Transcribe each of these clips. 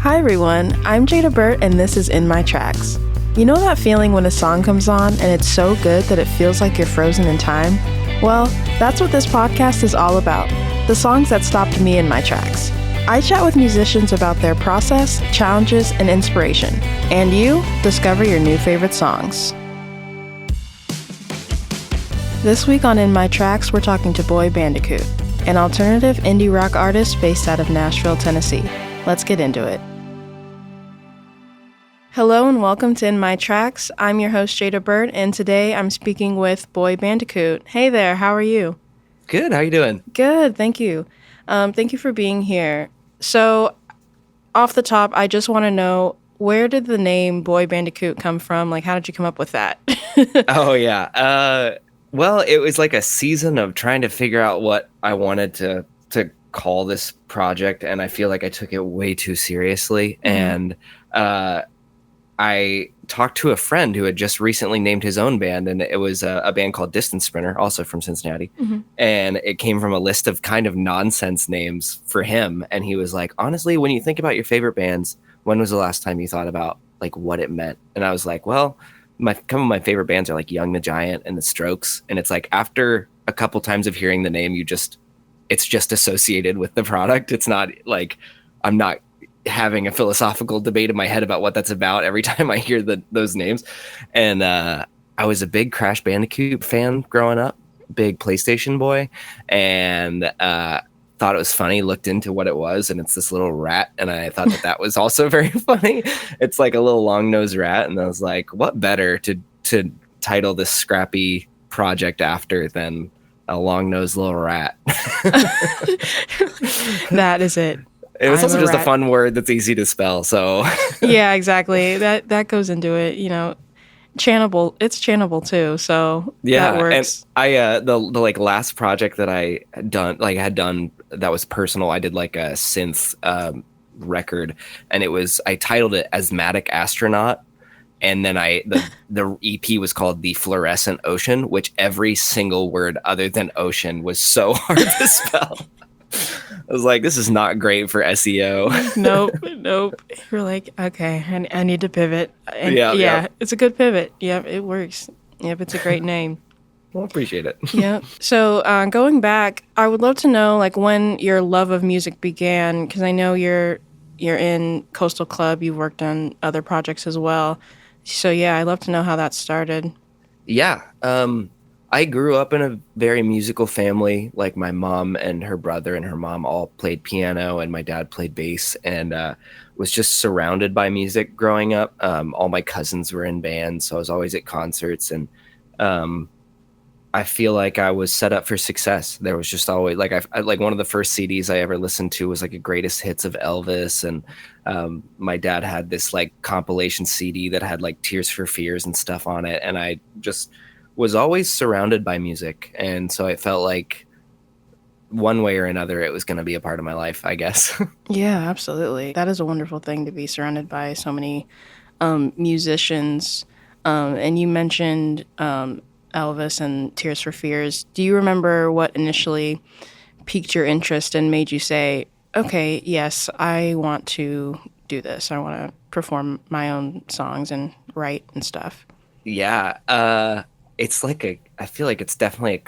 Hi everyone, I'm Jada Burt and this is In My Tracks. You know that feeling when a song comes on and it's so good that it feels like you're frozen in time? Well, that's what this podcast is all about, the songs that stopped me in my tracks. I chat with musicians about their process, challenges, and inspiration. And you discover your new favorite songs. This week on In My Tracks, we're talking to Boy Bandicoot, an alternative indie rock artist based out of Nashville, Tennessee. Let's get into it. Hello and welcome to In My Tracks. I'm your host, Jada Burt, and today I'm speaking with Boy Bandicoot. Hey there, how are you? Good, how are you doing? Good, thank you. Thank you for being here. So, off the top, I just want to know, where did the name Boy Bandicoot come from? Like, how did you come up with that? Oh, yeah. Well, it was like a season of trying to figure out what I wanted to call this project, and I feel like I took it way too seriously. Mm-hmm. And I talked to a friend who had just recently named his own band, and it was a band called Distance Sprinter, also from Cincinnati. Mm-hmm. And it came from a list of kind of nonsense names for him. And he was like, honestly, when you think about your favorite bands, when was the last time you thought about like what it meant? And I was like, well, some of my favorite bands are like Young the Giant and the Strokes. And it's like after a couple times of hearing the name, it's just associated with the product. It's not like I'm not having a philosophical debate in my head about what that's about every time I hear those names. And I was a big Crash Bandicoot fan growing up, big PlayStation boy, and thought it was funny, looked into what it was, and it's this little rat, and I thought that was also very funny. It's like a little long-nosed rat, and I was like, what better to title this scrappy project after than a long-nosed little rat? That is it. It was also just a fun word that's easy to spell, so. Yeah, exactly. That goes into it, you know. Channable, it's channable too, so yeah, that works. And I the like last project that I had done that was personal. I did like a synth record, and I titled it Asthmatic Astronaut, and then the EP was called The Fluorescent Ocean, which every single word other than ocean was so hard to spell. I was like, this is not great for SEO. Nope. You're like, okay, I need to pivot. And yeah, it's a good pivot. Yep, it works. Yep, it's a great name. Well, appreciate it. Yep. So going back, I would love to know like when your love of music began, because I know you're in Coastal Club. You've worked on other projects as well. So yeah, I'd love to know how that started. Yeah. I grew up in a very musical family. Like my mom and her brother and her mom all played piano, and my dad played bass, and was just surrounded by music growing up. All my cousins were in bands, so I was always at concerts, and I feel like I was set up for success. There was just always like I like one of the first CDs I ever listened to was like a greatest hits of Elvis, and my dad had this like compilation CD that had like Tears for Fears and stuff on it, and I just was always surrounded by music. And so I felt like one way or another, it was going to be a part of my life, I guess. Yeah, absolutely. That is a wonderful thing to be surrounded by so many musicians. And you mentioned Elvis and Tears for Fears. Do you remember what initially piqued your interest and made you say, okay, yes, I want to do this. I want to perform my own songs and write and stuff? Yeah. It's like I feel like it's definitely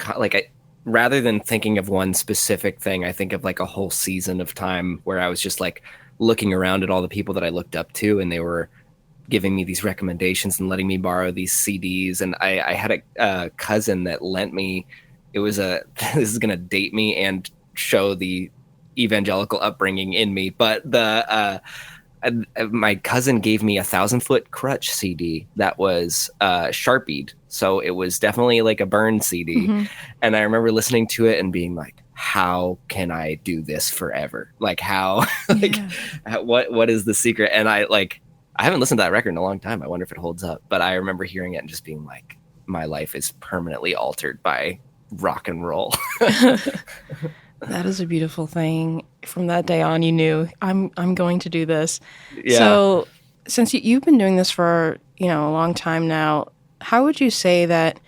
rather than thinking of one specific thing, I think of like a whole season of time where I was just like looking around at all the people that I looked up to, and they were giving me these recommendations and letting me borrow these CDs. And I had a cousin that lent me, this is going to date me and show the evangelical upbringing in me, but my cousin gave me a 1,000-Foot Crutch CD that was Sharpied. So it was definitely like a burn CD. Mm-hmm. And I remember listening to it and being like, how can I do this forever? Like how, what is the secret? And I haven't listened to that record in a long time. I wonder if it holds up. But I remember hearing it and just being like, my life is permanently altered by rock and roll. That is a beautiful thing. From that day on, you knew I'm going to do this. Yeah. So since you've been doing this for, a long time now, how would you say that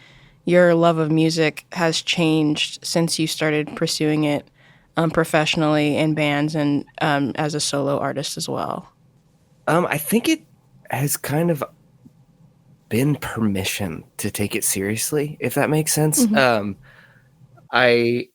your love of music has changed since you started pursuing it professionally in bands and as a solo artist as well? I think it has kind of been permission to take it seriously, if that makes sense. Hmm. I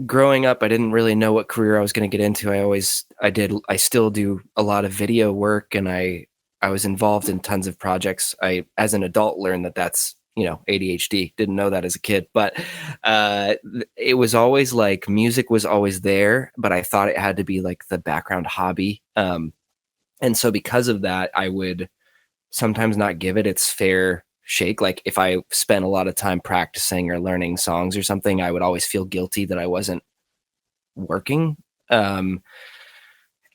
growing up, I didn't really know what career I was going to get into. I still do a lot of video work, and I was involved in tons of projects. I, as an adult, learned that that's, ADHD. Didn't know that as a kid, but it was always like music was always there, but I thought it had to be like the background hobby. And so because of that, I would sometimes not give it its fair shake. Like if I spent a lot of time practicing or learning songs or something, I would always feel guilty that I wasn't working. Um,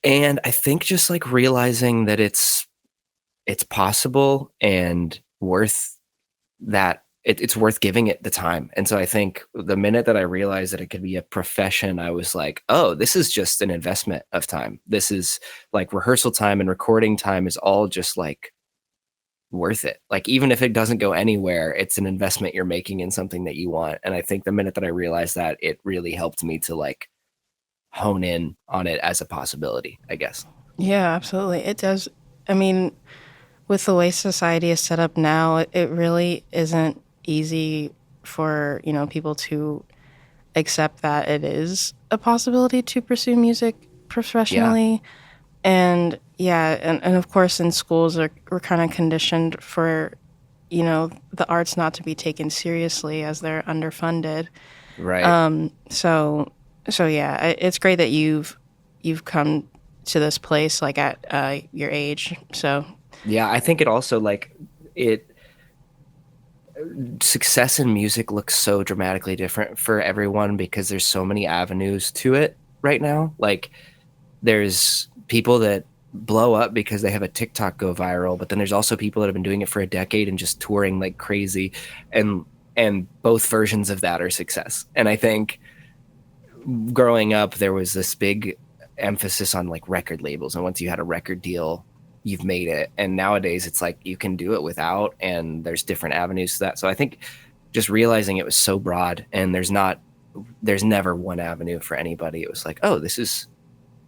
and I think just like realizing that it's possible and worth that it's worth giving it the time. And so I think the minute that I realized that it could be a profession, I was like, oh, this is just an investment of time. This is like rehearsal time and recording time is all just like worth it. Like even if it doesn't go anywhere, it's an investment you're making in something that you want. And I think the minute that I realized that, it really helped me to like hone in on it as a possibility, I guess. Yeah, absolutely. It does. I mean, with the way society is set up now, it really isn't easy for, people to accept that it is a possibility to pursue music Yeah. professionally. And yeah, and of course in schools we're kind of conditioned for, the arts not to be taken seriously as they're underfunded. Right. So so yeah, it's great that you've come to this place like at your age. So Yeah. I think it also like it success in music looks so dramatically different for everyone because there's so many avenues to it right now. Like there's people that blow up because they have a TikTok go viral, but then there's also people that have been doing it for a decade and just touring like crazy, and both versions of that are success. And I think growing up there was this big emphasis on like record labels, and once you had a record deal, you've made it. And nowadays it's like you can do it without, and there's different avenues to that. So I think just realizing it was so broad, and there's never one avenue for anybody. It was like, oh, this is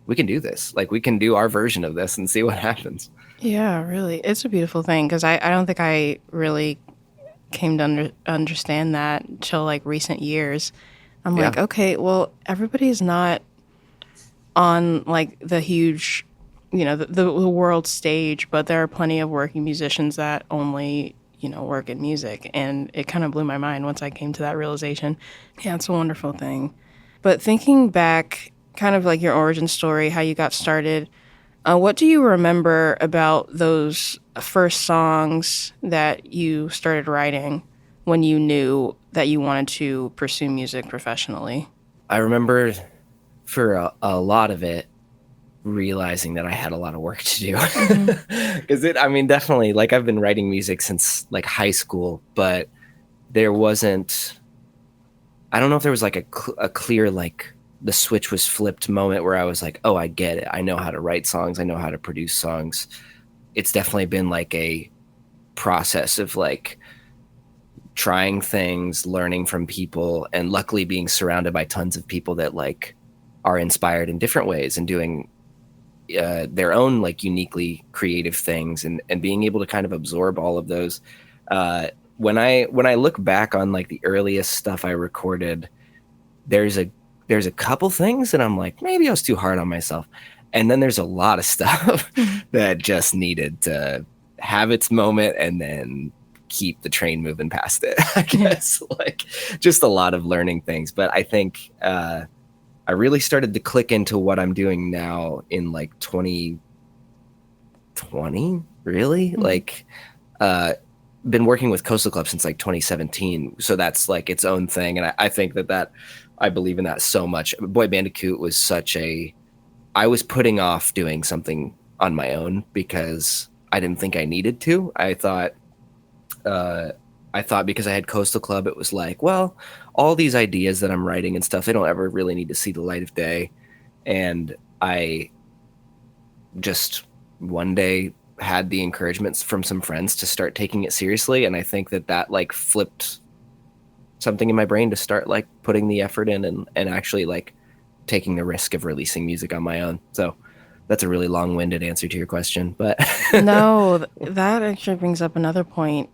we can do this. Like we can do our version of this and see what happens. yeah, really, it's a beautiful thing because I don't think I really came to understand that till like recent years. I'm Yeah. like, okay, well, everybody's not on like the huge, the world stage, but there are plenty of working musicians that only, work in music. And it kind of blew my mind once I came to that realization. Yeah, it's a wonderful thing. But thinking back, kind of like your origin story, how you got started, what do you remember about those first songs that you started writing when you knew that you wanted to pursue music professionally? I remember for a lot of it realizing that I had a lot of work to do. Hmm. Because I mean, definitely, like I've been writing music since like high school, but there wasn't, I don't know if there was like a clear, like the switch was flipped moment where I was like, oh, I get it. I know how to write songs. I know how to produce songs. It's definitely been like a process of like trying things, learning from people, and luckily being surrounded by tons of people that like are inspired in different ways and doing their own like uniquely creative things, and being able to kind of absorb all of those. Uh, when I look back on like the earliest stuff I recorded, there's a there's a couple things that I'm like, maybe I was too hard on myself. And then there's a lot of stuff Hmm. that just needed to have its moment and then keep the train moving past it. I Yeah. guess like just a lot of learning things. But I think I really started to click into what I'm doing now in like 2020, really. Hmm. Like uh been working with Coastal Club since like 2017, so that's like its own thing. And I think that I believe in that so much. Boy Bandicoot was such a, I was putting off doing something on my own because I didn't think I needed to. Uh, I thought because I had Coastal Club, it was like, well, all these ideas that I'm writing and stuff, they don't ever really need to see the light of day. And I just one day had the encouragements from some friends to start taking it seriously. And I think that like flipped something in my brain to start like putting the effort in, and actually like taking the risk of releasing music on my own. So That's a really long-winded answer to your question, but No, that actually brings up another point,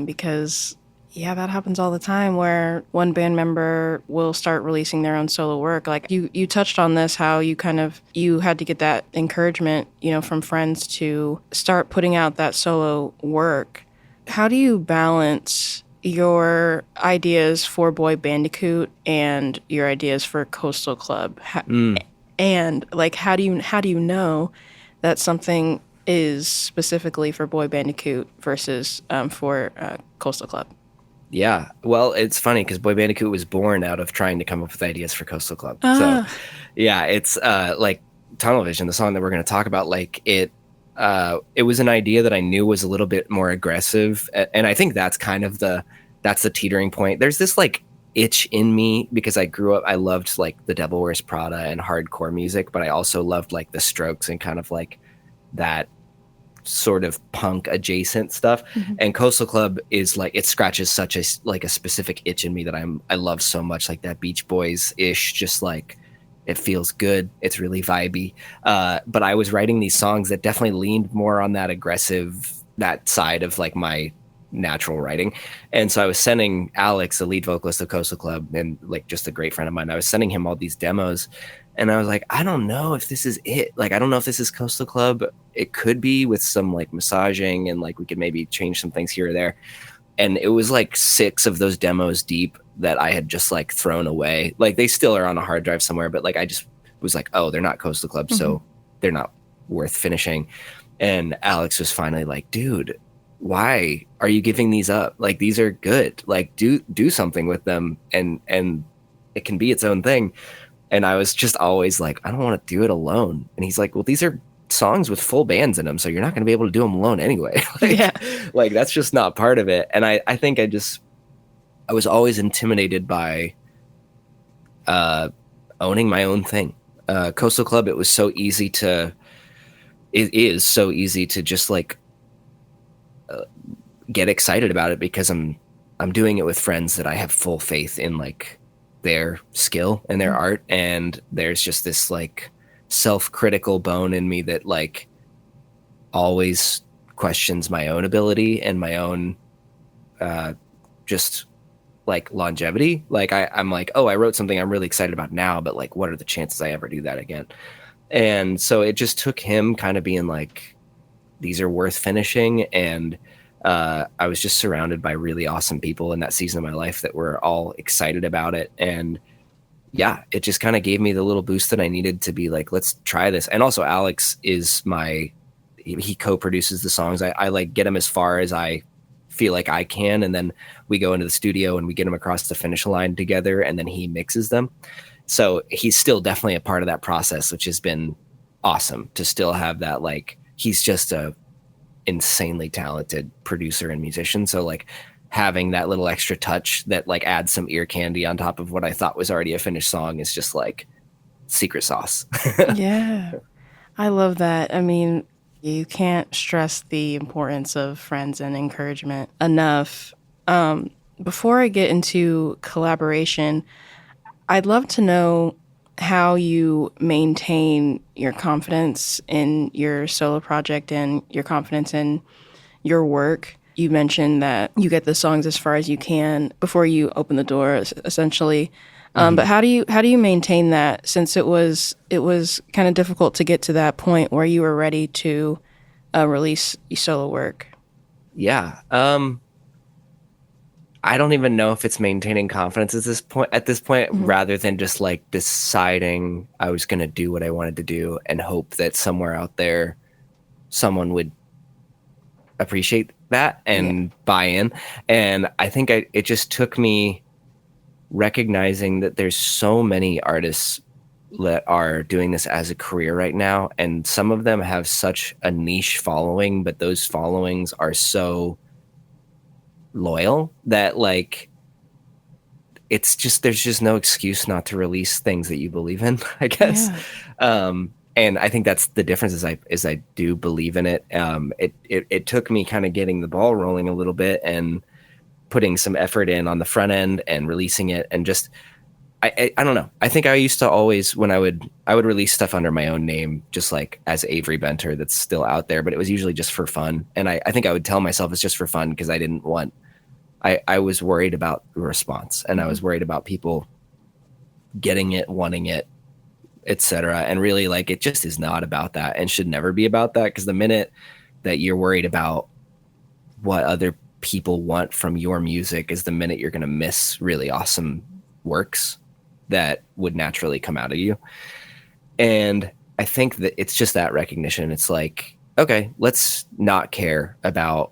because yeah, that happens all the time where one band member will start releasing their own solo work. Like you touched on this, how you had to get that encouragement, from friends to start putting out that solo work. How do you balance your ideas for Boy Bandicoot and your ideas for Coastal Club? mm, And like, how do you know that something is specifically for Boy Bandicoot versus for Coastal Club? yeah. Well, it's funny because Boy Bandicoot was born out of trying to come up with ideas for Coastal Club. So, Ah, yeah, it's like Tunnel Vision, the song that we're going to talk about. Like it was an idea that I knew was a little bit more aggressive, and I think that's the teetering point. There's this like itch in me because I grew up. I loved like the Devil Wears Prada and hardcore music, but I also loved like the Strokes and kind of like that sort of punk adjacent stuff. mhm. And Coastal Club is like it scratches such a like a specific itch in me that I love so much, like that Beach Boys ish, just like it feels good, it's really vibey. But I was writing these songs that definitely leaned more on that aggressive, that side of like my natural writing. And so I was sending Alex, the lead vocalist of Coastal Club and like just a great friend of mine, I was sending him all these demos, and I was like, I don't know if this is it. Like, I don't know if this is Coastal Club. It could be with some like massaging and like we could maybe change some things here or there. And it was like 6 of those demos deep that I had just like thrown away. Like they still are on a hard drive somewhere, but like I just was like, oh, they're not Coastal Club, Mhm. so they're not worth finishing. And Alex was finally like, dude, why are you giving these up? Like these are good. Like do something with them, and it can be its own thing. And I was just always like, I don't want to do it alone. And he's like, well, these are songs with full bands in them, so you're not going to be able to do them alone anyway. Yeah. like that's just not part of it. And I think I was always intimidated by uh, owning my own thing. Coastal Club, it is so easy to just like get excited about it because I'm doing it with friends that I have full faith in like their skill and their art, and there's just this like self-critical bone in me that like always questions my own ability and my own just like longevity. Like I'm like, oh, I wrote something I'm really excited about now, but like what are the chances I ever do that again? And so it just took him kind of being like, these are worth finishing. And I was just surrounded by really awesome people in that season of my life that were all excited about it. And yeah, it just kind of gave me the little boost that I needed to be like, let's try this. And also Alex is he co-produces the songs. I like get him as far as I feel like I can. And then we go into the studio and we get him across the finish line together, and then he mixes them. So he's still definitely a part of that process, which has been awesome to still have that. Like he's just a insanely talented producer and musician. So like having that little extra touch that like adds some ear candy on top of what I thought was already a finished song is just like secret sauce. Yeah. I love that. I mean, you can't stress the importance of friends and encouragement enough. Before I get into collaboration, I'd love to know how you maintain your confidence in your solo project and your confidence in your work. You mentioned that you get the songs as far as you can before you open the door, essentially. But Mhm. how do you maintain that, since it was kind of difficult to get to that point where you were ready to release your solo work? Yeah. I don't even know if it's maintaining confidence at this point, Mhm. rather than just like deciding I was going to do what I wanted to do and hope that somewhere out there someone would appreciate that Yeah. and buy in. And I think it just took me recognizing that there's so many artists that are doing this as a career right now, and some of them have such a niche following, but those followings are so loyal that like it's just there's just no excuse not to release things that you believe in, I guess. Yeah. And I think that's the difference, is I do believe in it. It took me kind of getting the ball rolling a little bit and putting some effort in on the front end and releasing it, and just I don't know. I think I used to always, when I would release stuff under my own name, just like as Avery Benter, that's still out there, but it was usually just for fun. And I think I would tell myself it's just for fun because I didn't want, I was worried about the response, and I was worried about people getting it, wanting it, etc. And really, like, it just is not about that and should never be about that, because the minute that you're worried about what other people want from your music is the minute you're going to miss really awesome works that would naturally come out of you. And I think that it's just that recognition. It's like, okay, let's not care about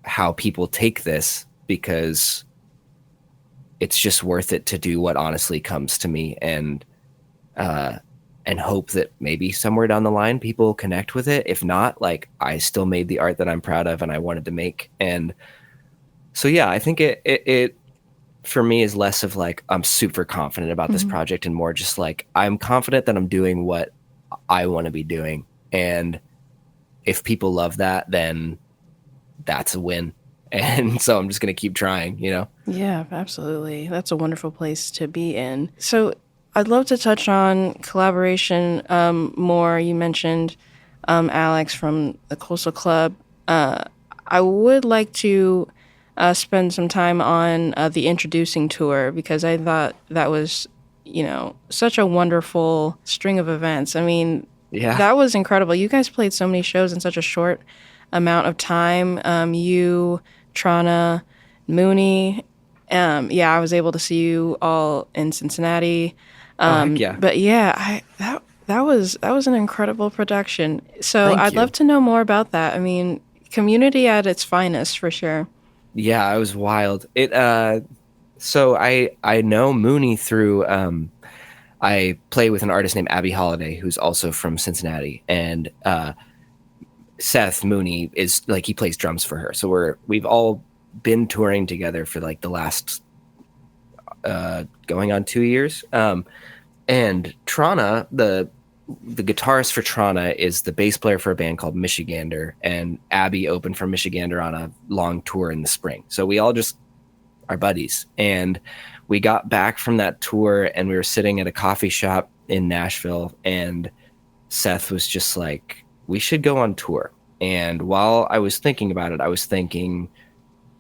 how people take this, because it's just worth it to do what honestly comes to me, and hope that maybe somewhere down the line people connect with it. If not, like, I still made the art that I'm proud of and I wanted to make. And so, yeah, I think it for me is less of like, I'm super confident about this project, and more just like, I'm confident that I'm doing what I want to be doing. And if people love that, then that's a win. And so I'm just going to keep trying, you know? Yeah, absolutely. That's a wonderful place to be in. So I'd love to touch on collaboration more. You mentioned Alex from the Coastal Club. I would like to spend some time on the Introducing Tour, because I thought that was, such a wonderful string of events. I mean, Yeah. that was incredible. You guys played so many shows in such a short amount of time. You, Trana, Mooney. I was able to see you all in Cincinnati. Heck yeah. But yeah, that was an incredible production. So Thank I'd you. love to know more about that. I mean, community at its finest, for sure. Yeah, it was wild. So I know Mooney through, I play with an artist named Abby Holiday, who's also from Cincinnati, and Seth Mooney is like, he plays drums for her. So we've all been touring together for like the last going on 2 years. And Trana, the guitarist for Trana, is the bass player for a band called Michigander, and Abby opened for Michigander on a long tour in the spring. So we all just are buddies. And we got back from that tour, and we were sitting at a coffee shop in Nashville, and Seth was just like, we should go on tour. And while I was thinking about it, I was thinking,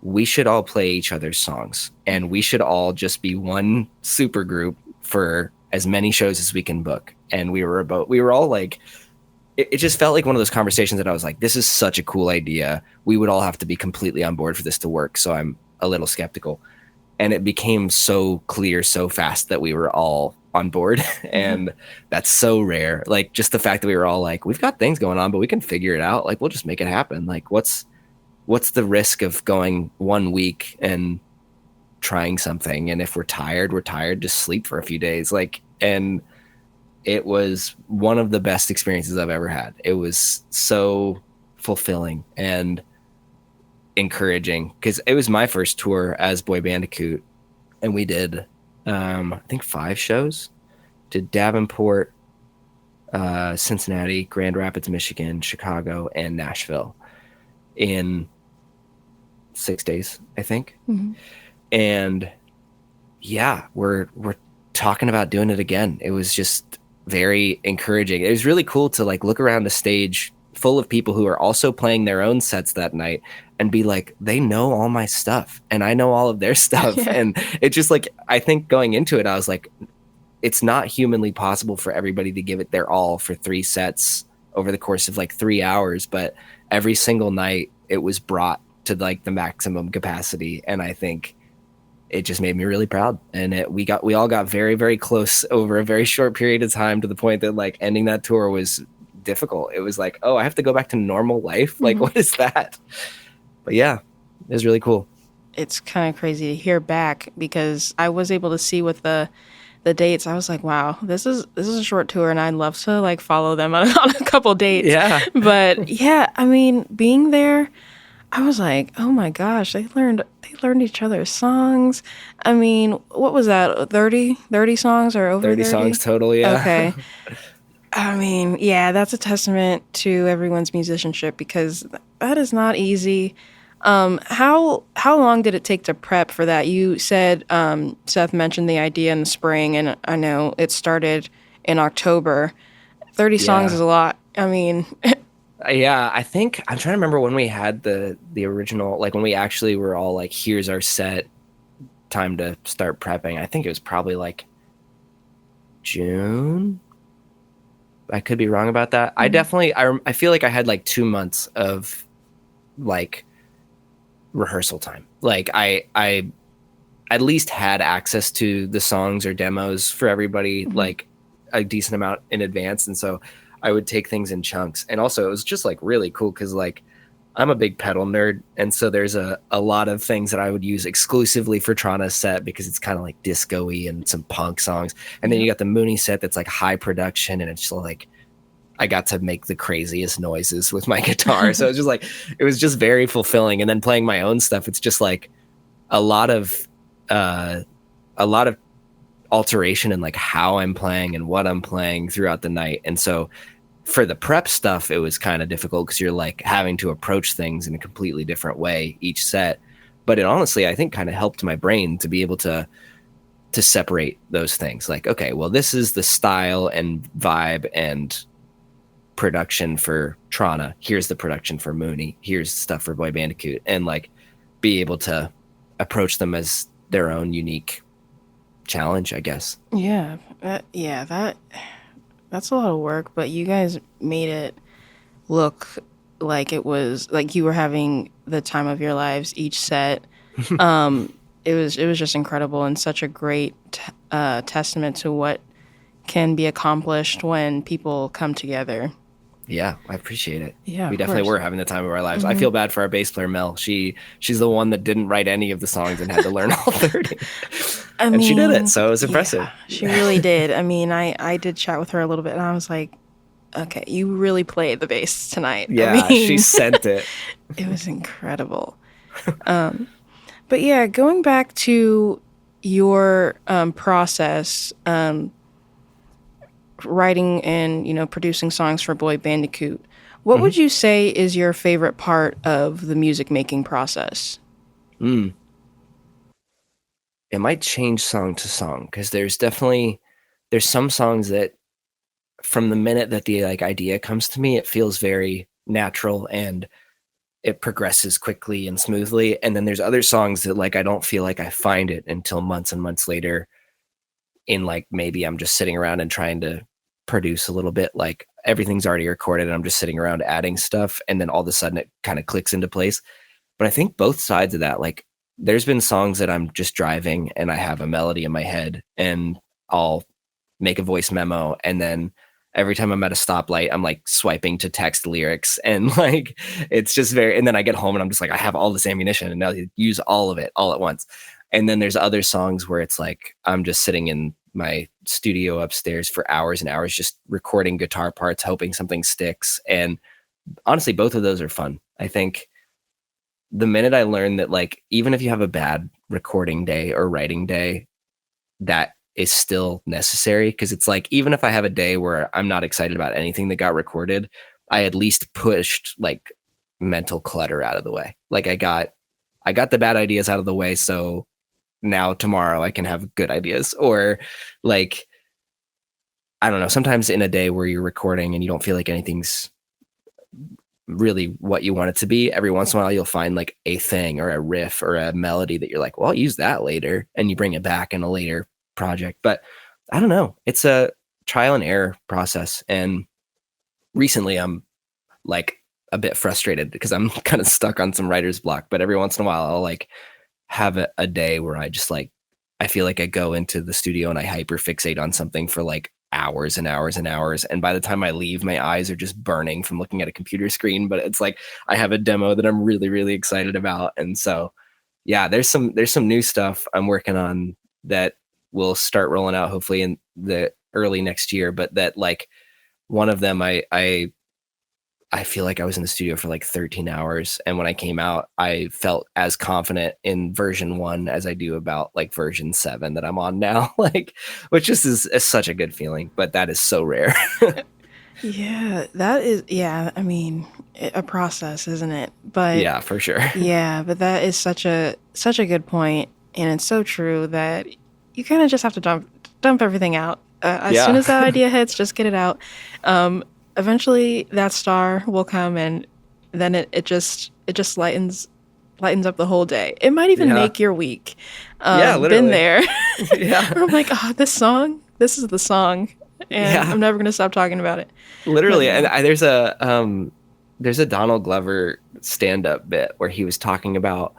we should all play each other's songs, and we should all just be one super group for as many shows as we can book. And we were all like, it just felt like one of those conversations that I was like, this is such a cool idea. We would all have to be completely on board for this to work. So I'm a little skeptical. And it became so clear so fast that we were all on board. And that's so rare. Like, just the fact that we were all like, we've got things going on, but we can figure it out. Like, we'll just make it happen. Like, what's the risk of going 1 week and trying something? And if we're tired, just sleep for a few days. Like, and it was one of the best experiences I've ever had. It was so fulfilling and encouraging, because it was my first tour as Boy Bandicoot, and we did I think 5 shows. Did Davenport, Cincinnati, Grand Rapids, Michigan, Chicago, and Nashville in 6 days, I think. And yeah, we're talking about doing it again. It was just very encouraging. It was really cool to like look around the stage full of people who are also playing their own sets that night and be like, they know all my stuff and I know all of their stuff. Yeah. And it just like, I think going into it, I was like, it's not humanly possible for everybody to give it their all for 3 sets over the course of like 3 hours, but every single night it was brought to like the maximum capacity. And I think it just made me really proud. And we all got very, very close over a very short period of time, to the point that like ending that tour was difficult. It was like, oh, I have to go back to normal life. Like, what is that? But yeah, it was really cool. It's kind of crazy to hear back, because I was able to see with the dates. I was like, wow, this is a short tour, and I'd love to like follow them on a couple dates. Yeah. But yeah, I mean, being there, I was like, oh my gosh, they learned each other's songs. I mean, what was that? 30 songs or over 30 songs total, yeah. Okay. I mean, yeah, that's a testament to everyone's musicianship, because that is not easy. How long did it take to prep for that? You said Seth mentioned the idea in the spring, and I know it started in October. 30 songs is Yeah. a lot. I mean, Yeah, I think I'm trying to remember when we had the original, like when we actually were all like, here's our set, time to start prepping. I think it was probably like June. I could be wrong about that. I mhm, definitely I feel like I had like 2 months of like rehearsal time. Like I at least had access to the songs or demos for everybody mhm. like a decent amount in advance, and so I would take things in chunks. And also it was just like really cool because like I'm a big pedal nerd, and so there's a lot of things that I would use exclusively for Trana's set because it's kind of like disco-y and some punk songs. And then Yeah. you got the Mooney set that's like high production, and it's just like I got to make the craziest noises with my guitar. So it was just like it was just very fulfilling. And then playing my own stuff, it's just like a lot of uh a lot of alteration in like how I'm playing and what I'm playing throughout the night. And so for the prep stuff, it was kind of difficult because you're like having to approach things in a completely different way each set. But it honestly, I think, kind of helped my brain to be able to separate those things. Like, okay, well, this is the style and vibe and production for Trana. Here's the production for Mooney. Here's stuff for Boy Bandicoot, and like be able to approach them as their own unique challenge, I guess. Yeah. That's a lot of work, but you guys made it look like it was like you were having the time of your lives each set. It was just incredible and such a great testament to what can be accomplished when people come together. Yeah, I appreciate it. Yeah, We of definitely course. were having the time of our lives. I feel bad for our bass player Mel. She's the one that didn't write any of the songs and had to learn all 30. I And she did it, mean, so it was impressive. yeah, she really did. I mean, I did chat with her a little bit, and I was like, okay, you really played the bass tonight. I Yeah, she mean, sent it. it was incredible. But yeah, going back to your process, writing and producing songs for Boy Bandicoot, what Hmm. would you say is your favorite part of the music making process? Mm. It might change song to song because there's some songs that from the minute that the like idea comes to me, it feels very natural and it progresses quickly and smoothly. And then there's other songs that like I don't feel like I find it until months and months later in like maybe I'm just sitting around and trying to produce a little bit, like everything's already recorded and I'm just sitting around adding stuff, and then all of a sudden it kind of clicks into place. But I think both sides of that, like there's been songs that I'm just driving and I have a melody in my head and I'll make a voice memo, and then every time I'm at a stoplight I'm like swiping to text lyrics, and like it's just very, and then I get home and I'm just like I have all this ammunition and now use all of it all at once. And then there's other songs where it's like I'm just sitting in my studio upstairs for hours and hours just recording guitar parts hoping something sticks. And honestly both of those are fun. I think the minute I learned that like even if you have a bad recording day or writing day, that is still necessary, because it's like even if I have a day where I'm not excited about anything that got recorded, I at least pushed like mental clutter out of the way. Like I got the bad ideas out of the way, so now tomorrow I can have good ideas. Or like I don't know, sometimes in a day where you're recording and you don't feel like anything's really what you want it to be, every once in a while you'll find like a thing or a riff or a melody that you're like, well, I'll use that later, and you bring it back in a later project. But I don't know, it's a trial and error process. And recently I'm like a bit frustrated because I'm kind of stuck on some writer's block, but every once in a while I'll like have a day where I just like I feel like I go into the studio and I hyper fixate on something for like hours and hours and hours, and by the time I leave my eyes are just burning from looking at a computer screen. But it's like I have a demo that I'm really really excited about. And so yeah, there's some new stuff I'm working on that will start rolling out hopefully in the early next year. But that like one of them I feel like I was in the studio for like 13 hours. And when I came out, I felt as confident in version 1 as I do about like version 7 that I'm on now. Like, which just is such a good feeling, but that is so rare. Yeah, that is. Yeah, I mean, a process, isn't it? But Yeah, for sure. yeah, but that is such a good point, and it's so true that you kind of just have to dump everything out. As soon Yeah. as that idea hits, just get it out. Eventually, that star will come, and then it just lightens up the whole day. It might even Yeah. make your week. Yeah, Been literally. there. Yeah. I'm like, oh, this is the song, and Yeah. I'm never gonna stop talking about it. But Literally. And yeah. there's a Donald Glover stand-up bit where he was talking about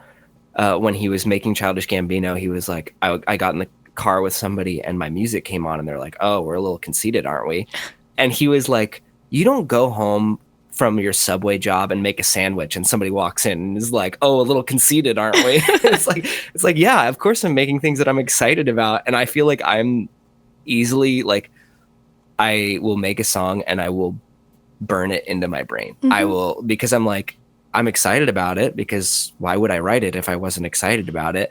when he was making Childish Gambino. He was like, I got in the car with somebody and my music came on and they're like, oh, we're a little conceited, aren't we? And he was like, you don't go home from your Subway job and make a sandwich and somebody walks in and is like, oh, a little conceited, aren't we? It's like, yeah, of course I'm making things that I'm excited about. And I feel like I'm easily like, I will make a song and I will burn it into my brain. I Mhm. will, because I'm like, I'm excited about it, because why would I write it if I wasn't excited about it?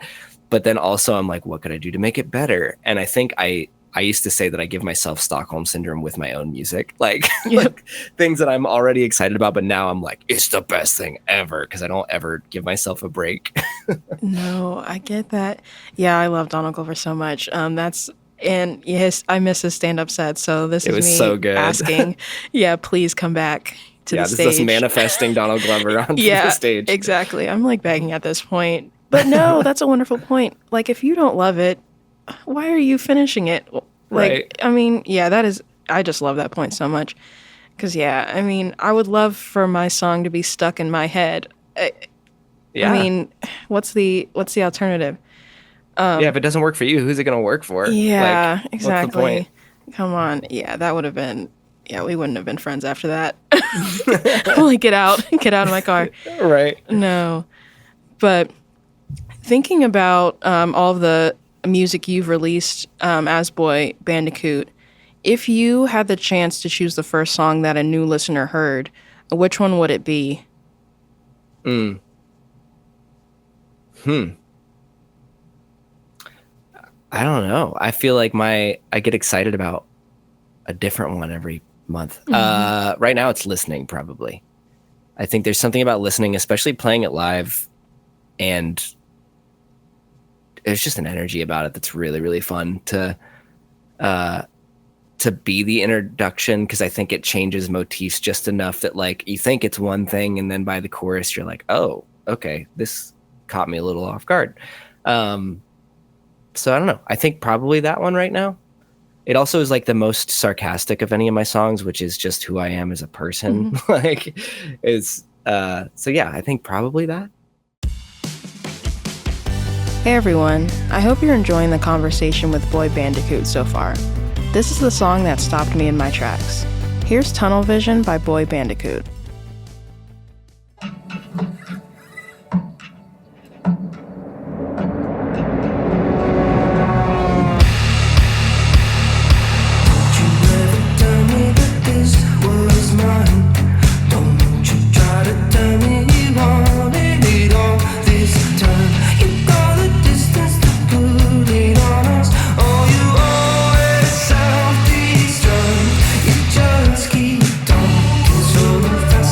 But then also I'm like, what could I do to make it better? And I think I used to say that I give myself Stockholm syndrome with my own music, like, Yep. like things that I'm already excited about, but now I'm like, it's the best thing ever, because I don't ever give myself a break. No, I get that. Yeah, I love Donald Glover so much. And yes, I miss his stand-up set. So this It is was me so good. asking, yeah, please come back to Yeah, the this is us stage. manifesting Donald Glover onto the Yeah, stage. exactly. I'm like begging at this point. But no, that's a wonderful point. Like if you don't love it, why are you finishing it? Like, Right. I mean, yeah, that is I just love that point so much. Cause yeah, I mean, I would love for my song to be stuck in my head. Yeah. I mean, what's the alternative? Yeah, if it doesn't work for you, who's it going to work for? Yeah, Like, what's the point? exactly. Come on. Yeah, that would have been yeah, we wouldn't have been friends after that. I'm like, get out of my car. Right. No. But thinking about all of the music you've released as Boy Bandicoot, if you had the chance to choose the first song that a new listener heard, which one would it be? Mm. I don't know. I feel like I get excited about a different one every month. Right now it's listening, probably. I think there's something about listening, especially playing it live, and there's just an energy about it that's really, really fun to be the introduction, because I think it changes motifs just enough that like you think it's one thing and then by the chorus you're like, oh, okay, this caught me a little off guard. So I don't know. I think probably that one right now. It also is like the most sarcastic of any of my songs, which is just who I am as a person. Like is so yeah, I think probably that. Hey everyone, I hope you're enjoying the conversation with Boy Bandicoot so far. This is the song that stopped me in my tracks. Here's Tunnel Vision by Boy Bandicoot. Just keep talking so fast.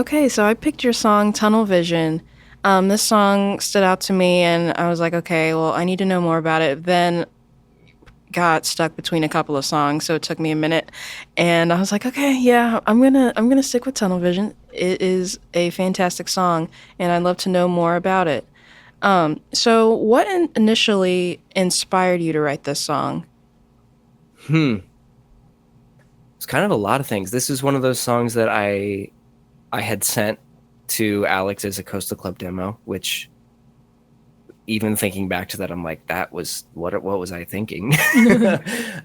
Okay, so I picked your song Tunnel Vision. This song stood out to me, and I was like, okay, well, I need to know more about it. Then got stuck between a couple of songs, so it took me a minute, and I was like, okay, yeah, I'm gonna stick with Tunnel Vision. It is a fantastic song, and I'd love to know more about it. So what initially inspired you to write this song? Hmm. It's kind of a lot of things. This is one of those songs that I had sent to Alex as a Coastal Club demo, which even thinking back to that, I'm like, that was what was I thinking?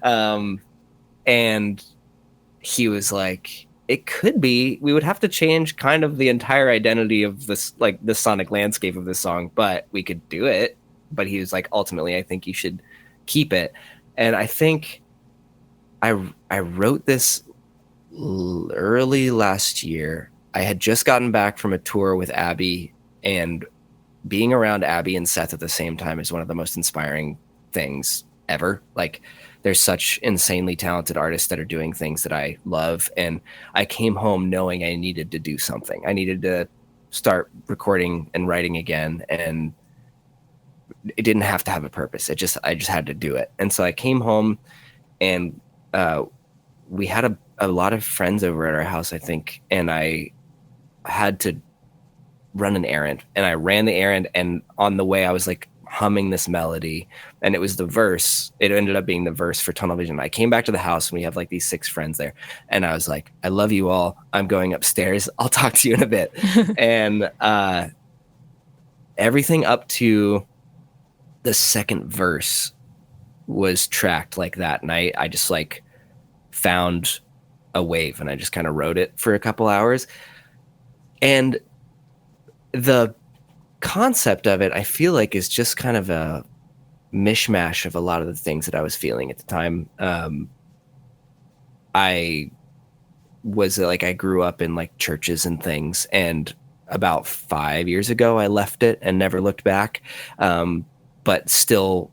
um, and he was like, it could be. We would have to change kind of the entire identity of this, like the sonic landscape of this song, but we could do it. But he was like, ultimately, I think you should keep it. And I think I wrote this early last year. I had just gotten back from a tour with Abby, and being around Abby and Seth at the same time is one of the most inspiring things ever. Like, there's such insanely talented artists that are doing things that I love. And I came home knowing I needed to do something. I needed to start recording and writing again. And it didn't have to have a purpose. I just had to do it. And so I came home, and we had a lot of friends over at our house, I think. And I had to run an errand, and I ran the errand, and on the way I was like humming this melody, and it was the verse. It ended up being the verse for Tunnel Vision. I came back to the house, and we have like these 6 friends there, and I was like, I love you all. I'm going upstairs. I'll talk to you in a bit. And everything up to the second verse was tracked like that, and I just like found a wave, and I just kind of wrote it for a couple hours. And the concept of it, I feel like, is just kind of a mishmash of a lot of the things that I was feeling at the time. I was like, I grew up in like churches and things, and about 5 years ago, I left it and never looked back. But still,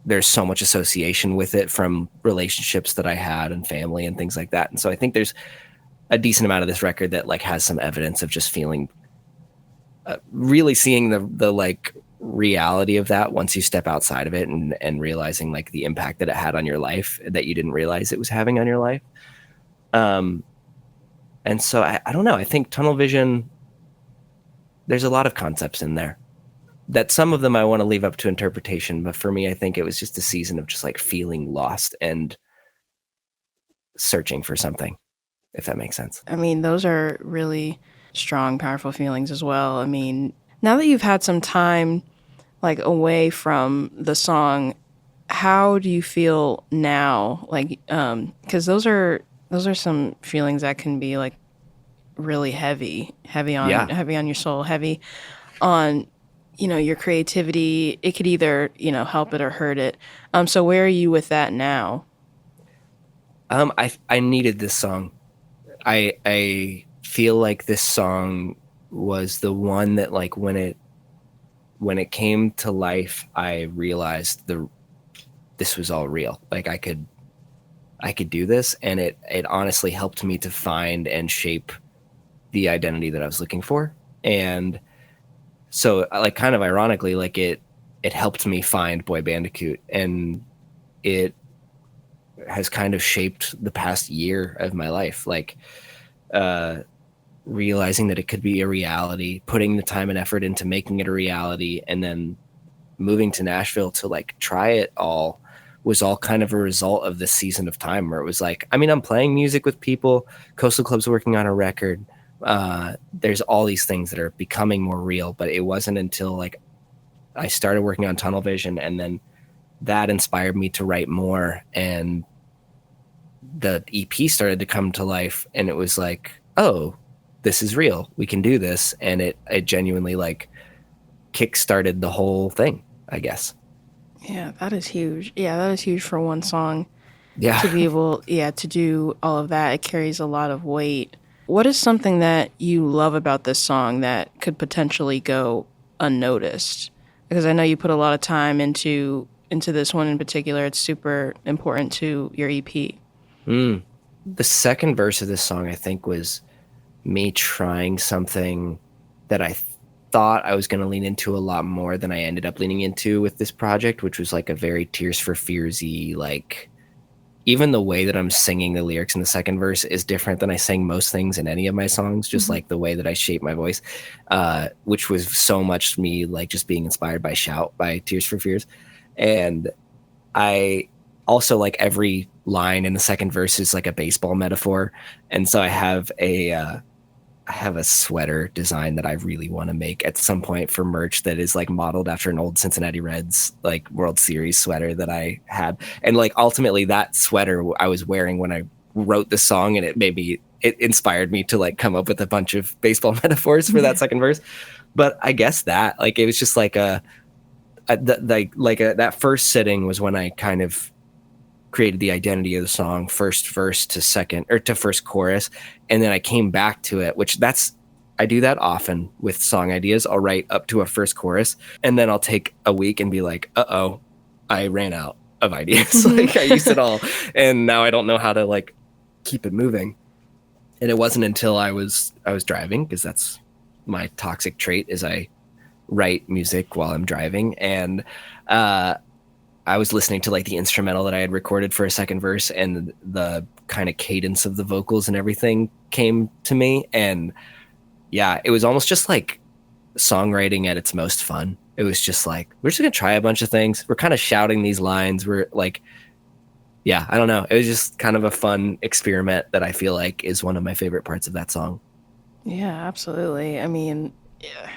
there's so much association with it from relationships that I had and family and things like that. And so I think there's a decent amount of this record that like has some evidence of just feeling really seeing the like reality of that once you step outside of it, and realizing like the impact that it had on your life that you didn't realize it was having on your life. And so I don't know. I think Tunnel Vision, there's a lot of concepts in there that some of them I want to leave up to interpretation. But for me, I think it was just a season of just like feeling lost and searching for something, if that makes sense. I mean, those are really strong, powerful feelings as well. I mean, now that you've had some time like away from the song, how do you feel now? Like, because those are some feelings that can be like really Yeah. heavy on your soul, heavy on your creativity. It could either help it or hurt it. So where are you with that now? I needed this song. I feel like this song was the one that like when it came to life, I realized this was all real. Like I could do this, and it honestly helped me to find and shape the identity that I was looking for. And so like kind of ironically, like it helped me find Boy Bandicoot, and it has kind of shaped the past year of my life. Like realizing that it could be a reality, putting the time and effort into making it a reality, and then moving to Nashville to like try it all was all kind of a result of this season of time where it was like, I mean, I'm playing music with people, Coastal Club's working on a record. There's all these things that are becoming more real, but it wasn't until like I started working on Tunnel Vision, and then that inspired me to write more, and the EP started to come to life, and it was like, oh, this is real. We can do this. And it genuinely like kick-started the whole thing, I guess. Yeah, that is huge. Yeah, that is huge for one song Yeah. to be able, to do all of that. It carries a lot of weight. What is something that you love about this song that could potentially go unnoticed? Because I know you put a lot of time into this one in particular. It's super important to your EP. The second verse of this song, I think, was me trying something that I thought I was going to lean into a lot more than I ended up leaning into with this project, which was like a very Tears for Fearsy, like even the way that I'm singing the lyrics in the second verse is different than I sing most things in any of my songs, just Mhm. like the way that I shape my voice, which was so much me like just being inspired by Shout by Tears for Fears. And I also like every line in the second verse is like a baseball metaphor. And so I have a sweater design that I really want to make at some point for merch that is like modeled after an old Cincinnati Reds like World Series sweater that I had. And like ultimately that sweater I was wearing when I wrote the song, and it inspired me to like come up with a bunch of baseball metaphors for that second verse. But I guess that like it was just like that first sitting was when I kind of created the identity of the song, first verse to second or to first chorus, and then I came back to it, which that's I do that often with song ideas. I'll write up to a first chorus and then I'll take a week and be like, "Uh-oh, I ran out of ideas." Like I used it all and now I don't know how to like keep it moving. And it wasn't until I was driving, because that's my toxic trait is I write music while I'm driving, and uh I was listening to like the instrumental that I had recorded for a second verse, and the kind of cadence of the vocals and everything came to me. And yeah, it was almost just like songwriting at its most fun. It was just like, we're just going to try a bunch of things. We're kind of shouting these lines. We're like, yeah, I don't know. It was just kind of a fun experiment that I feel like is one of my favorite parts of that song. Yeah, absolutely. I mean, yeah,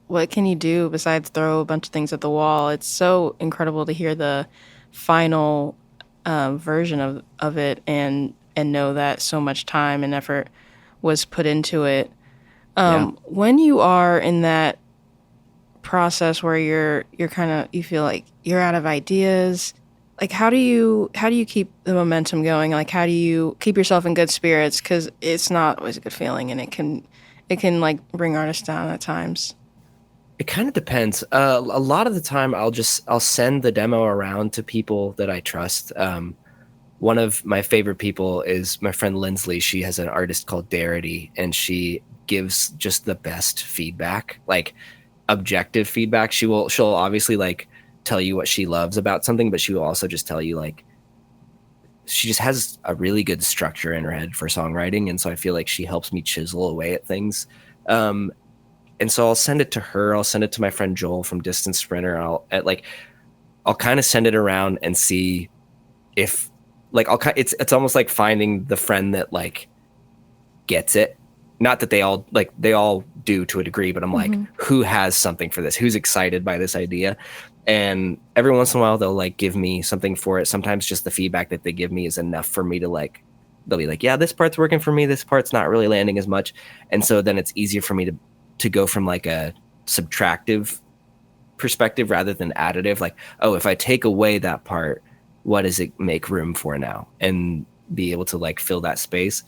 what can you do besides throw a bunch of things at the wall? It's so incredible to hear the final version of it and know that so much time and effort was put into it. Yeah. When you are in that process where you're kind of you feel like you're out of ideas, like how do you keep the momentum going? Like how do you keep yourself in good spirits, because it's not always a good feeling, and it can like bring artists down at times. It kind of depends. A lot of the time, I'll send the demo around to people that I trust. One of my favorite people is my friend Lindsley. She has an artist called Darity, and she gives just the best feedback, like objective feedback. She'll obviously like tell you what she loves about something, but she will also just tell you like she just has a really good structure in her head for songwriting, and so I feel like she helps me chisel away at things. Um, and so I'll send it to her. I'll send it to my friend Joel from Distance Sprinter. I'll kind of send it around and see if like it's almost like finding the friend that like gets it. Not that they all do to a degree, but I'm like, Hmm. who has something for this? Who's excited by this idea? And every once in a while they'll like give me something for it. Sometimes just the feedback that they give me is enough for me to like they'll be like, yeah, this part's working for me, this part's not really landing as much. And so then it's easier for me to go from like a subtractive perspective rather than additive. Like, oh, if I take away that part, what does it make room for now? And be able to like fill that space.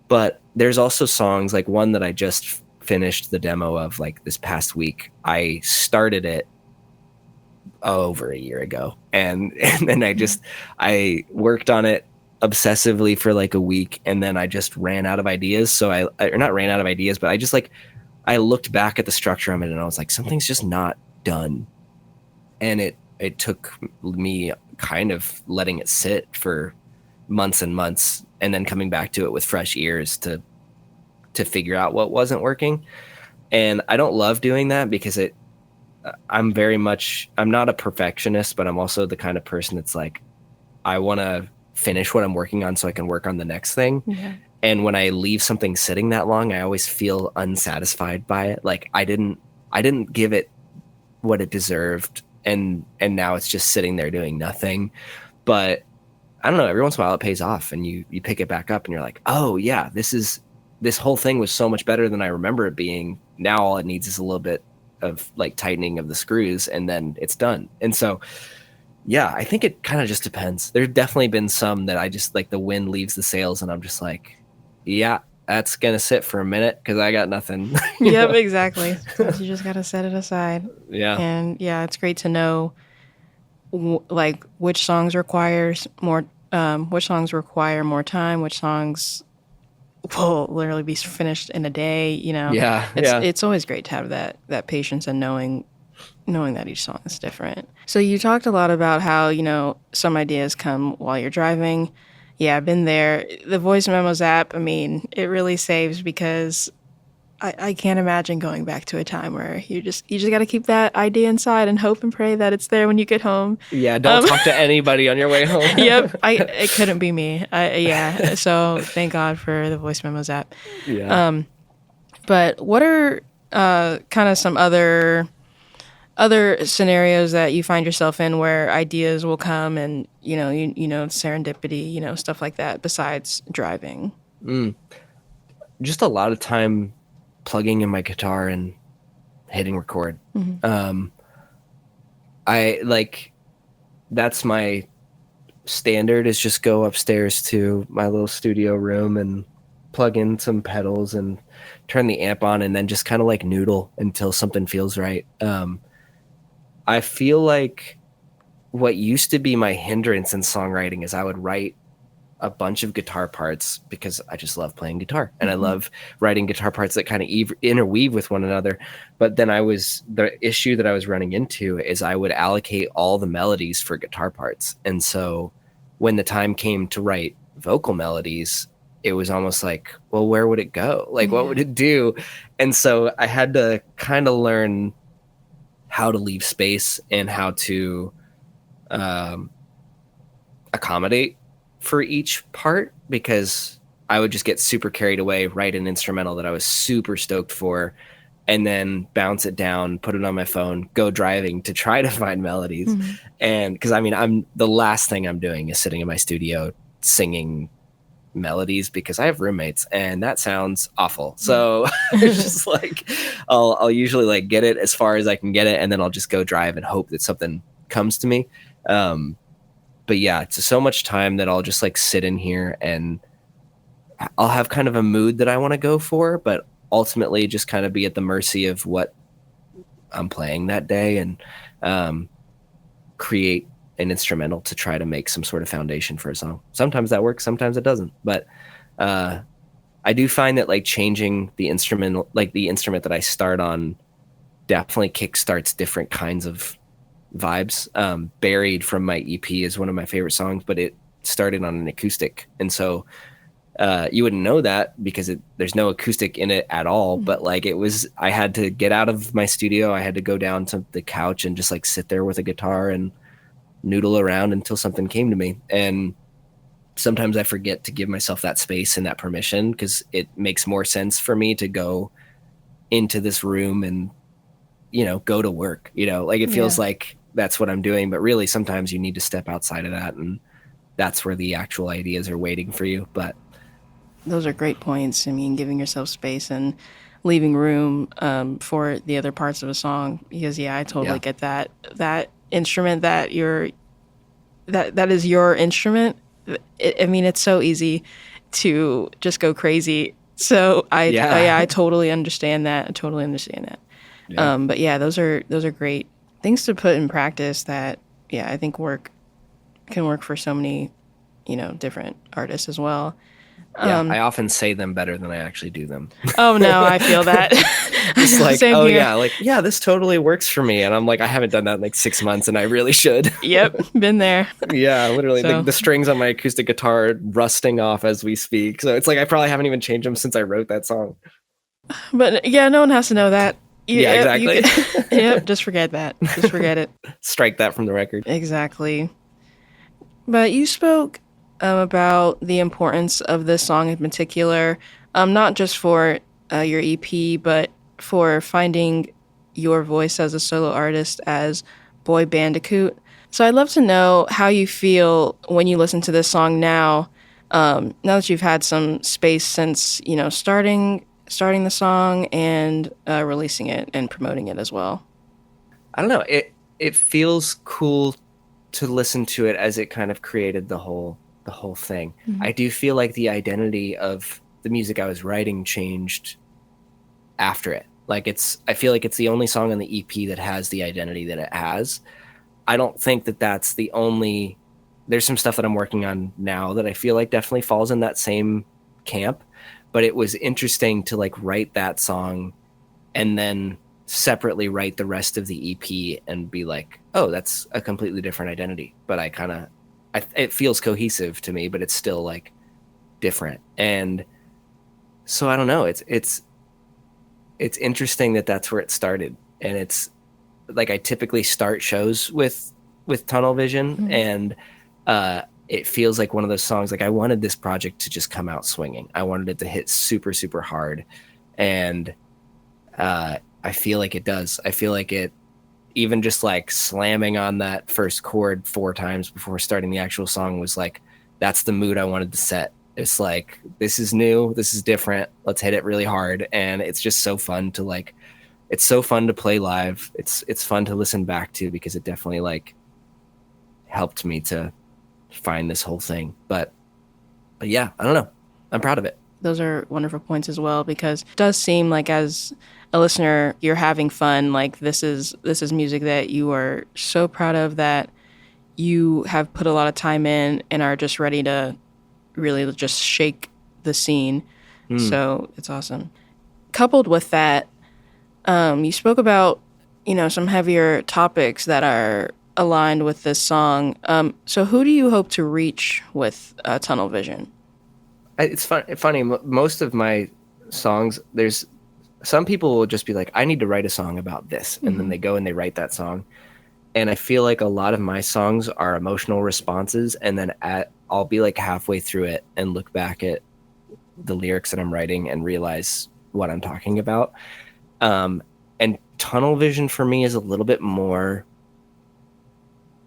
But there's also songs like one that I just finished the demo of like this past week. I started it over a year ago, and then I worked on it obsessively for like a week, and then I just ran out of ideas. So I or not ran out of ideas, but I just like I looked back at the structure of it and I was like, something's just not done. And it took me kind of letting it sit for months and months, and then coming back to it with fresh ears to figure out what wasn't working. And I don't love doing that because I'm not a perfectionist, but I'm also the kind of person that's like, I want to finish what I'm working on so I can work on the next thing. Yeah. And when I leave something sitting that long, I always feel unsatisfied by it. Like I didn't give it what it deserved, and now it's just sitting there doing nothing. But I don't know, every once in a while it pays off, and you pick it back up and you're like, "Oh yeah, this whole thing was so much better than I remember it being. Now all it needs is a little bit of like tightening of the screws and then it's done." And so yeah, I think it kind of just depends. There's definitely been some that I just like the wind leaves the sails and I'm just like, yeah, that's gonna sit for a minute because I got nothing, you Yep, know? exactly. Sometimes you just gotta set it aside. Yeah. And yeah, it's great to know like which songs require more time, which songs will literally be finished in a day. Yeah, It's yeah. it's always great to have that patience and knowing that each song is different. So you talked a lot about how, some ideas come while you're driving. Yeah, I've been there. The voice memos app, I mean, it really saves because I can't imagine going back to a time where you just got to keep that idea inside and hope and pray that it's there when you get home. Yeah, don't talk to anybody on your way home. Yep, it couldn't be me. Yeah, so thank God for the voice memos app. Yeah. But what are kind of some other scenarios that you find yourself in where ideas will come and serendipity, stuff like that besides driving? Just a lot of time plugging in my guitar and hitting record. I like that's my standard is just go upstairs to my little studio room and plug in some pedals and turn the amp on and then just kind of like noodle until something feels right. I feel like what used to be my hindrance in songwriting is I would write a bunch of guitar parts because I just love playing guitar and I love writing guitar parts that kind of interweave with one another. But then the issue that I was running into is I would allocate all the melodies for guitar parts. And so when the time came to write vocal melodies, it was almost like, well, where would it go? Like, what would it do? And so I had to kind of learn how to leave space and how to accommodate for each part, because I would just get super carried away, write an instrumental that I was super stoked for, and then bounce it down, put it on my phone, go driving to try to find melodies. And because I'm the last thing I'm doing is sitting in my studio singing melodies because I have roommates and that sounds awful. So it's just like I'll usually like get it as far as I can get it, and then I'll just go drive and hope that something comes to me. But yeah, it's so much time that I'll just like sit in here and I'll have kind of a mood that I want to go for, but ultimately just kind of be at the mercy of what I'm playing that day and create an instrumental to try to make some sort of foundation for a song. Sometimes that works, sometimes it doesn't. But I do find that like changing the instrument, like the instrument that I start on, definitely kickstarts different kinds of vibes. Buried from my EP is one of my favorite songs, but it started on an acoustic. And so you wouldn't know that because there's no acoustic in it at all. But like I had to get out of my studio. I had to go down to the couch and just like sit there with a guitar and noodle around until something came to me. And sometimes I forget to give myself that space and that permission because it makes more sense for me to go into this room and, go to work, like it feels like that's what I'm doing. But really, sometimes you need to step outside of that. And that's where the actual ideas are waiting for you. But those are great points. I mean, giving yourself space and leaving room for the other parts of a song. Because I totally get that. That instrument that that is your instrument. It's so easy to just go crazy. So I totally understand that. Yeah. But yeah, those are great things to put in practice that I think can work for so many different artists as well. I often say them better than I actually do them. Oh no, I feel that. It's like, Same here. This totally works for me. And I'm like, I haven't done that in like 6 months and I really should. Yep, been there. Yeah, literally So. the strings on my acoustic guitar are rusting off as we speak. So it's like I probably haven't even changed them since I wrote that song. But no one has to know that. Exactly. Yep, just forget that. Just forget it. Strike that from the record. Exactly. But you spoke about the importance of this song in particular, not just for your EP, but for finding your voice as a solo artist as Boy Bandicoot. So I'd love to know how you feel when you listen to this song now that you've had some space since, starting the song and releasing it and promoting it as well. I don't know. It feels cool to listen to it as it kind of created the whole thing. Mm-hmm. I do feel like the identity of the music I was writing changed after it. Like I feel like it's the only song on the EP that has the identity that it has. I don't think that that's the only. There's some stuff that I'm working on now that I feel like definitely falls in that same camp, but it was interesting to like write that song and then separately write the rest of the EP and be like, oh, that's a completely different identity. But it feels cohesive to me, but it's still like different. And so I don't know. It's interesting that that's where it started. And it's like, I typically start shows with tunnel vision, and it feels like one of those songs. Like, I wanted this project to just come out swinging. I wanted it to hit super, super hard. And I feel like it does. I feel like it, even just like slamming on that first chord 4 times before starting the actual song was like, that's the mood I wanted to set. It's like, this is new, this is different, let's hit it really hard. And it's just so fun to like, it's so fun to play live. It's fun to listen back to, because it definitely like helped me to find this whole thing. But yeah, I don't know. I'm proud of it. Those are wonderful points as well, because it does seem like, as a listener, you're having fun. Like, this is music that you are so proud of, that you have put a lot of time in and are just ready to really just shake the scene. So it's awesome. Coupled with that, you spoke about, some heavier topics that are aligned with this song. So who do you hope to reach with Tunnel Vision? It's funny. Most of my songs, there's some people will just be like, I need to write a song about this. And then they go and they write that song. And I feel like a lot of my songs are emotional responses. And then I'll be like halfway through it and look back at the lyrics that I'm writing and realize what I'm talking about. And Tunnel Vision for me is a little bit more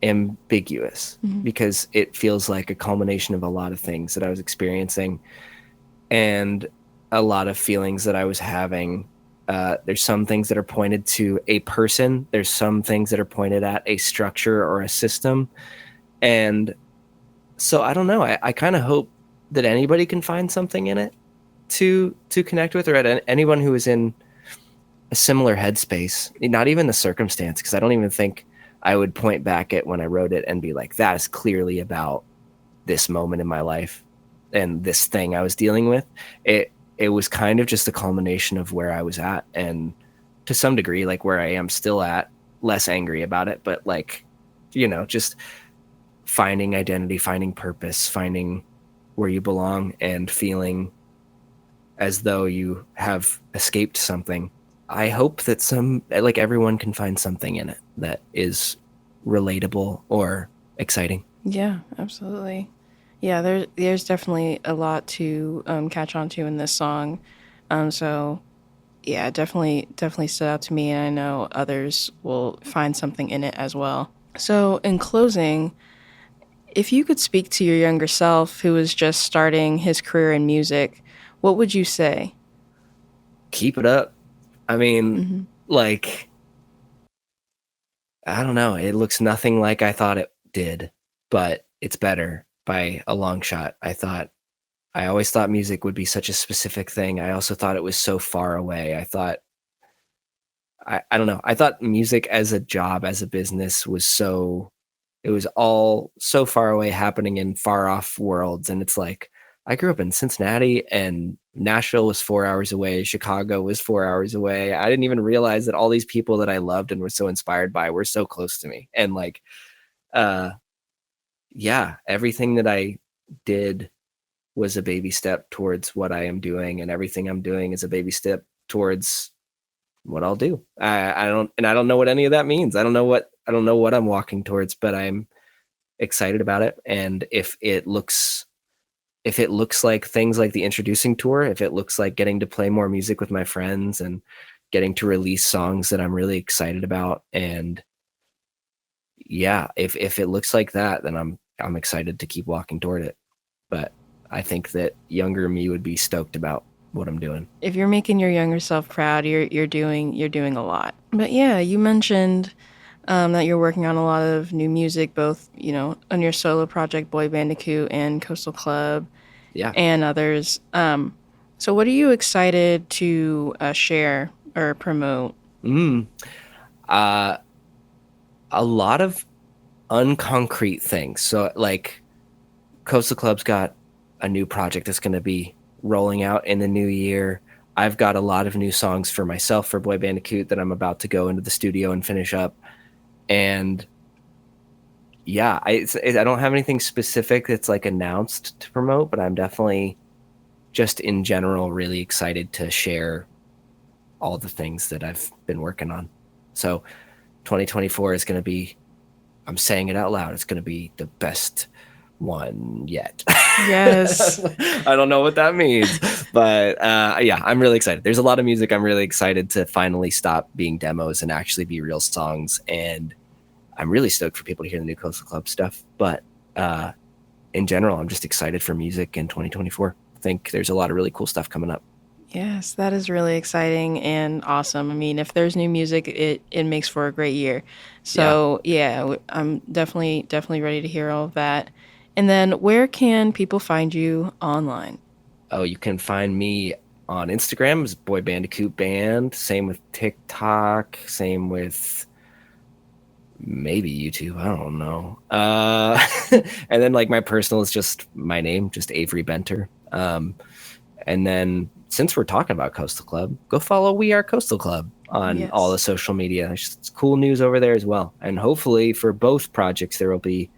ambiguous, because it feels like a culmination of a lot of things that I was experiencing and a lot of feelings that I was having. There's some things that are pointed to a person. There's some things that are pointed at a structure or a system. And so I don't know. I kind of hope that anybody can find something in it to connect with, or at anyone who is in a similar headspace, not even the circumstance, because I don't even think I would point back at when I wrote it and be like, that is clearly about this moment in my life and this thing I was dealing with. It was kind of just a culmination of where I was at, and to some degree, like where I am still at, less angry about it, but like, just finding identity, finding purpose, finding where you belong, and feeling as though you have escaped something. I hope that everyone can find something in it that is relatable or exciting. Yeah, absolutely. Yeah, there's definitely a lot to catch on to in this song. So yeah, definitely stood out to me, and I know others will find something in it as well. So in closing, if you could speak to your younger self who was just starting his career in music, what would you say? Keep it up. I mean, like, I don't know. It looks nothing like I thought it did, but it's better by a long shot. I always thought music would be such a specific thing. I also thought it was so far away. I don't know. I thought music as a job, as a business it was all so far away, happening in far off worlds. And it's like, I grew up in Cincinnati, and Nashville was 4 hours away. Chicago was 4 hours away. I didn't even realize that all these people that I loved and was so inspired by were so close to me. And like, yeah, everything that I did was a baby step towards what I am doing, and everything I'm doing is a baby step towards what I'll do. I don't know what any of that means. I don't know what I'm walking towards, but I'm excited about it. And if it looks like things like the introducing tour, if it looks like getting to play more music with my friends and getting to release songs that I'm really excited about, and yeah, if it looks like that, then I'm excited to keep walking toward it. But I think that younger me would be stoked about what I'm doing. If you're making your younger self proud, you're doing a lot. But yeah, you mentioned that you're working on a lot of new music, both on your solo project Boy Bandicoot and Coastal Club, Yeah, and others. So what are you excited to share or promote? a lot of unconcrete things. So like, Coastal Club's got a new project that's going to be rolling out in the new year. I've got a lot of new songs for myself for Boy Bandicoot that I'm about to go into the studio and finish up. And yeah, I don't have anything specific that's like announced to promote, but I'm definitely just in general really excited to share all the things that I've been working on. So 2024 is going to be, I'm saying it out loud, it's going to be the best one yet. Yes. I don't know what that means, but yeah, I'm really excited. There's a lot of music. I'm really excited to finally stop being demos and actually be real songs. And I'm really stoked for people to hear the new Coastal Club stuff. But in general, I'm just excited for music in 2024. I think there's a lot of really cool stuff coming up. Yes, that is really exciting and awesome. I mean, if there's new music, it makes for a great year. So yeah, I'm definitely ready to hear all of that. And then where can people find you online? Oh, you can find me on Instagram as Boy Bandicoot Band. Same with TikTok. Same with maybe YouTube. I don't know. And then like my personal is just my name, just Avery Benter. And then since we're talking about Coastal Club, go follow We Are Coastal Club on all the social media. There's cool news over there as well. And hopefully for both projects, there will be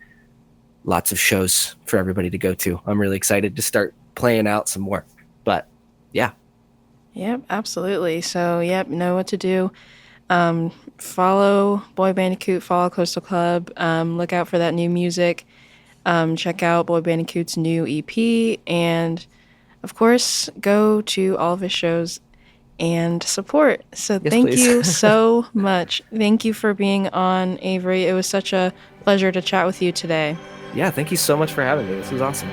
lots of shows for everybody to go to. I'm really excited to start playing out some more. But yeah. Yep, absolutely. So, yep, know what to do. Follow Boy Bandicoot, follow Coastal Club. Look out for that new music. Check out Boy Bandicoot's new EP. And, of course, go to all of his shows and support. So thank you so much. Thank you for being on, Avery. It was such a pleasure to chat with you today. Yeah, thank you so much for having me. This was awesome.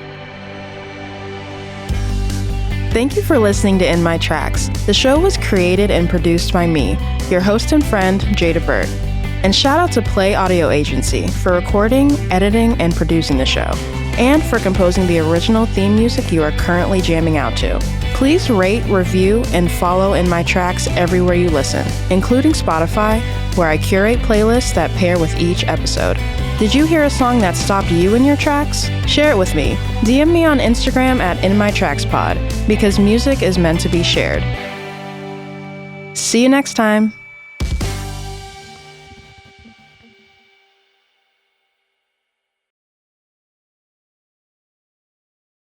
Thank you for listening to In My Tracks. The show was created and produced by me, your host and friend, Jada Burt. And shout out to Play Audio Agency for recording, editing, and producing the show, and for composing the original theme music you are currently jamming out to. Please rate, review, and follow In My Tracks everywhere you listen, including Spotify, where I curate playlists that pair with each episode. Did you hear a song that stopped you in your tracks? Share it with me. DM me on Instagram at InMyTracksPod, because music is meant to be shared. See you next time.